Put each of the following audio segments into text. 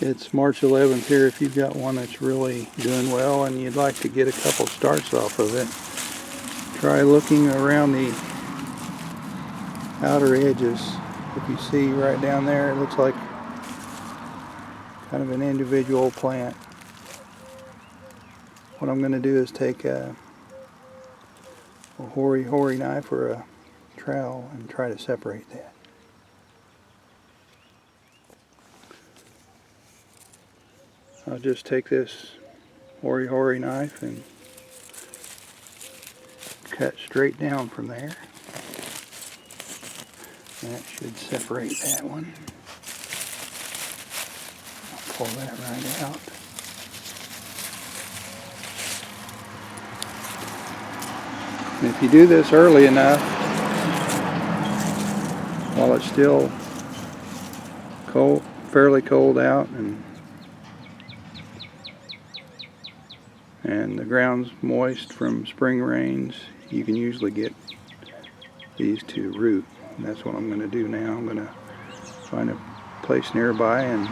It's March 11th here. If you've got one that's really doing well and you'd like to get a couple starts off of it, try looking around the outer edges. If you see right down there, it looks like kind of an individual plant. What I'm going to do is take a hoary knife or a trowel and try to separate that. I'll just take this hoary knife and cut straight down from there. That should separate that one. I'll pull that right out. And if you do this early enough, while it's still cold, fairly cold out, and the ground's moist from spring rains, you can usually get these to root. And that's what I'm going to do now. I'm going to find a place nearby and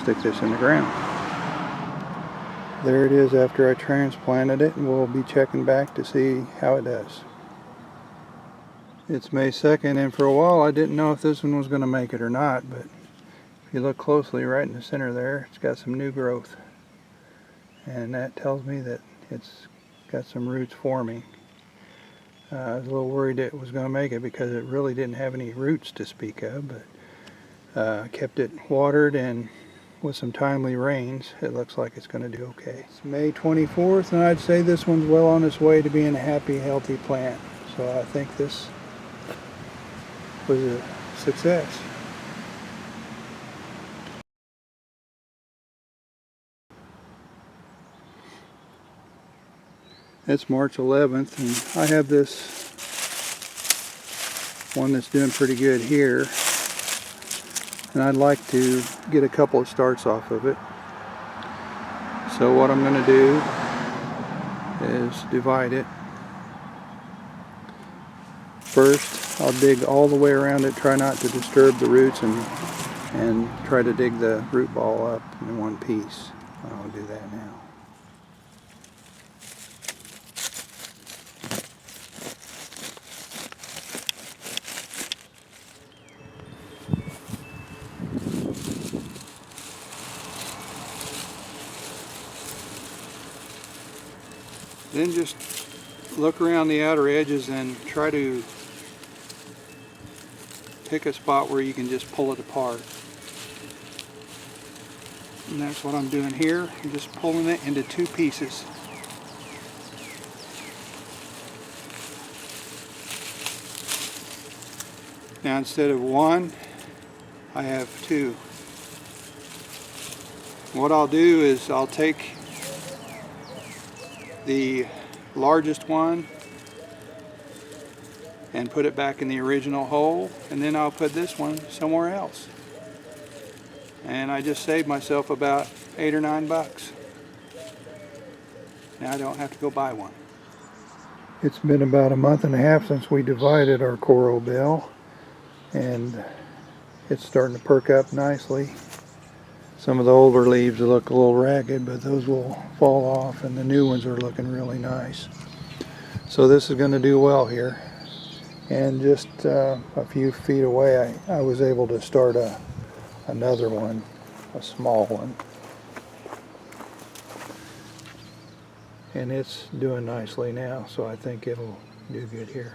stick this in the ground. There it is after I transplanted it, and we'll be checking back to see how it does. It's May 2nd, and for a while I didn't know if this one was going to make it or not, but if you look closely right in the center there, it's got some new growth. And that tells me that it's got some roots forming. I was a little worried it was going to make it because it really didn't have any roots to speak of, but kept it watered, and with some timely rains, it looks like it's going to do okay. It's May 24th, and I'd say this one's well on its way to being a happy, healthy plant. So I think this was a success. It's March 11th, and I have this one that's doing pretty good here, and I'd like to get a couple of starts off of it. So what I'm going to do is divide it. First, I'll dig all the way around it, try not to disturb the roots, and try to dig the root ball up in one piece. I'll do that now. Then just look around the outer edges and try to pick a spot where you can just pull it apart. And that's what I'm doing here. I'm just pulling it into two pieces. Now instead of one, I have two. What I'll do is I'll take the largest one and put it back in the original hole, and then I'll put this one somewhere else. And I just saved myself about $8 or $9. Now I don't have to go buy one. It's been about a month and a half since we divided our coral bell, and it's starting to perk up nicely. Some of the older leaves look a little ragged, but those will fall off, and the new ones are looking really nice. So this is going to do well here. And just a few feet away, I was able to start another one, a small one. And it's doing nicely now, so I think it'll do good here.